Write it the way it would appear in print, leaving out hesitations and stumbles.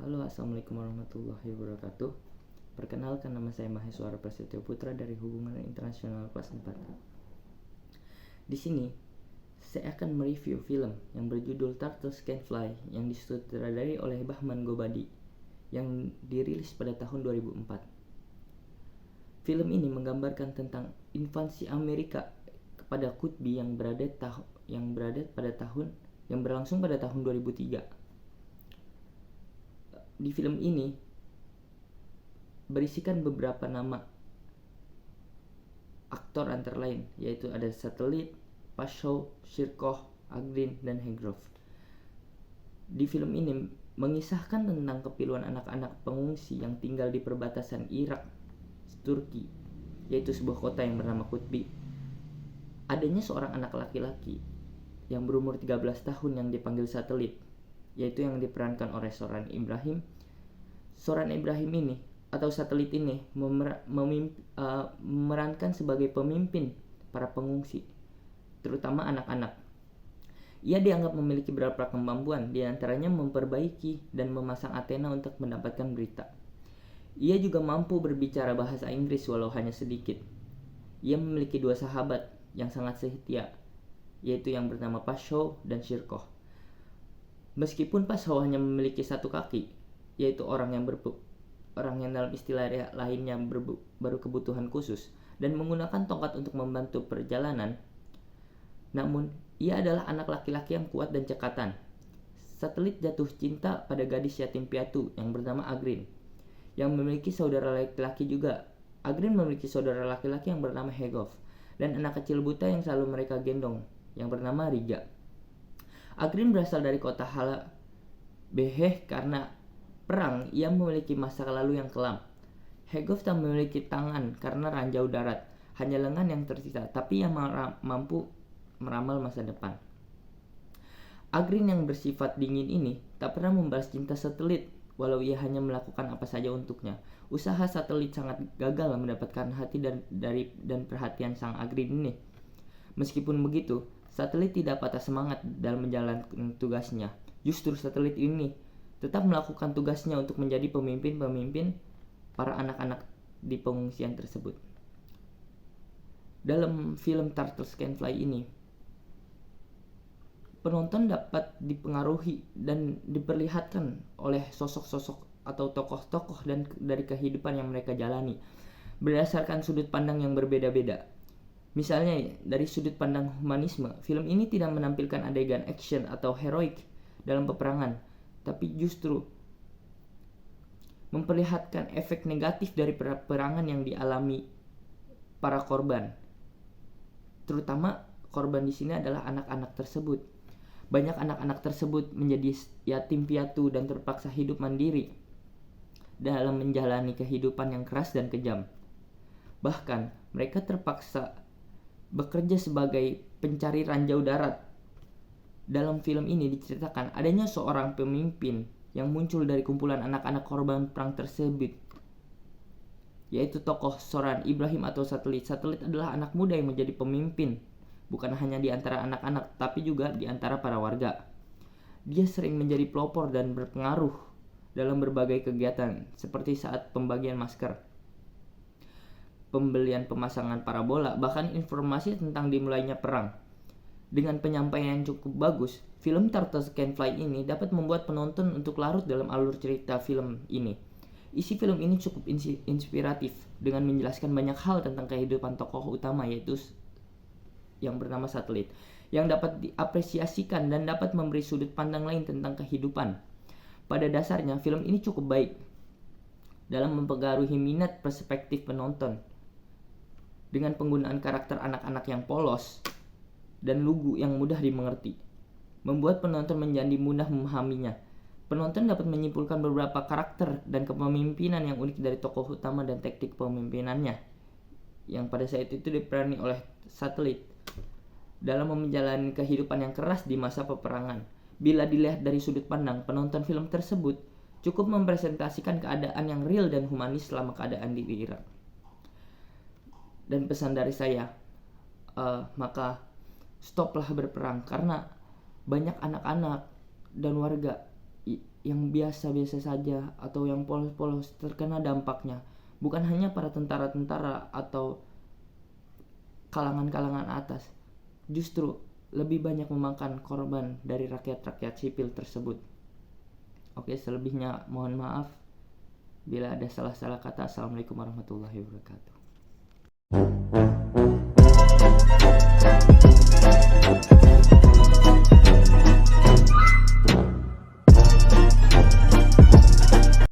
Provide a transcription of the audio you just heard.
Halo, assalamualaikum warahmatullahi wabarakatuh. Perkenalkan, nama saya Maheswara Prasetyo Putra dari Hubungan Internasional kelas 4. Di sini saya akan mereview film yang berjudul Turtles Can Fly yang disutradarai oleh Bahman Gobadi yang dirilis pada tahun 2004. Film ini menggambarkan tentang invasi Amerika kepada Qutbi yang berlangsung pada tahun 2003. Di film ini berisikan beberapa nama aktor antara lain, yaitu ada Satelit, Pashow, Shirkoh, Agrin, dan Hegroff. Di film ini mengisahkan tentang kepiluan anak-anak pengungsi yang tinggal di perbatasan Irak, Turki, yaitu sebuah kota yang bernama Qutbi. Adanya seorang anak laki-laki yang berumur 13 tahun yang dipanggil Satelit, yaitu yang diperankan oleh Soran Ibrahim. Soran Ibrahim ini atau Satelit ini memerankan sebagai pemimpin para pengungsi, terutama anak-anak. Ia dianggap memiliki beberapa kemampuan, diantaranya memperbaiki dan memasang antena untuk mendapatkan berita. Ia juga mampu berbicara bahasa Inggris walau hanya sedikit. Ia memiliki 2 sahabat yang sangat setia, yaitu yang bernama Pashow dan Shirkoh. Meskipun Pashow hanya memiliki 1 kaki, yaitu orang yang dalam istilah lainnya baru kebutuhan khusus, dan menggunakan tongkat untuk membantu perjalanan, namun ia adalah anak laki-laki yang kuat dan cekatan. Satelit jatuh cinta pada gadis yatim piatu yang bernama Agrin, yang memiliki saudara laki-laki juga. Agrin memiliki saudara laki-laki yang bernama Hegoff, dan anak kecil buta yang selalu mereka gendong, yang bernama Riga. Agrin berasal dari kota Halabeheh. Karena perang, ia memiliki masa lalu yang kelam. Hegoff tak memiliki tangan karena ranjau darat, hanya lengan yang tersisa, tapi ia mampu meramal masa depan. Agrin yang bersifat dingin ini tak pernah membalas cinta Satelit, walau ia hanya melakukan apa saja untuknya. Usaha Satelit sangat gagal mendapatkan hati dan perhatian sang Agrin ini. Meskipun begitu, Satelit tidak patah semangat dalam menjalankan tugasnya. Justru Satelit ini tetap melakukan tugasnya untuk menjadi pemimpin para anak-anak di pengungsian tersebut. Dalam film Turtles Can Fly ini, penonton dapat dipengaruhi dan diperlihatkan oleh sosok-sosok atau tokoh-tokoh dan dari kehidupan yang mereka jalani berdasarkan sudut pandang yang berbeda-beda. Misalnya, dari sudut pandang humanisme, film ini tidak menampilkan adegan action atau heroik dalam peperangan, tapi justru memperlihatkan efek negatif dari peperangan yang dialami para korban. Terutama korban di sini adalah anak-anak tersebut. Banyak anak-anak tersebut menjadi yatim piatu dan terpaksa hidup mandiri dalam menjalani kehidupan yang keras dan kejam. Bahkan mereka terpaksa bekerja sebagai pencari ranjau darat. Dalam film ini diceritakan adanya seorang pemimpin yang muncul dari kumpulan anak-anak korban perang tersebut, yaitu tokoh Soran Ibrahim atau Satelit. Satelit adalah anak muda yang menjadi pemimpin, bukan hanya di antara anak-anak, tapi juga di antara para warga. Dia sering menjadi pelopor dan berpengaruh dalam berbagai kegiatan, seperti saat pembagian masker, pembelian pemasangan parabola, bahkan informasi tentang dimulainya perang. Dengan penyampaian yang cukup bagus, film Turtles Can Fly ini dapat membuat penonton untuk larut dalam alur cerita film ini. Isi film ini cukup inspiratif dengan menjelaskan banyak hal tentang kehidupan tokoh utama, yaitu yang bernama Satelit, yang dapat diapresiasikan dan dapat memberi sudut pandang lain tentang kehidupan. Pada dasarnya, film ini cukup baik dalam mempengaruhi minat perspektif penonton dengan penggunaan karakter anak-anak yang polos dan lugu yang mudah dimengerti, membuat penonton menjadi mudah memahaminya. Penonton dapat menyimpulkan beberapa karakter dan kepemimpinan yang unik dari tokoh utama dan taktik pemimpinannya, yang pada saat itu diperani oleh Satelit dalam menjalani kehidupan yang keras di masa peperangan. Bila dilihat dari sudut pandang, penonton film tersebut cukup mempresentasikan keadaan yang real dan humanis selama keadaan di Irak. Dan pesan dari saya, maka stoplah berperang, karena banyak anak-anak dan warga yang biasa-biasa saja atau yang polos-polos terkena dampaknya. Bukan hanya para tentara-tentara atau kalangan-kalangan atas, justru lebih banyak memakan korban dari rakyat-rakyat sipil tersebut. Oke, selebihnya mohon maaf bila ada salah-salah kata. Assalamualaikum warahmatullahi wabarakatuh.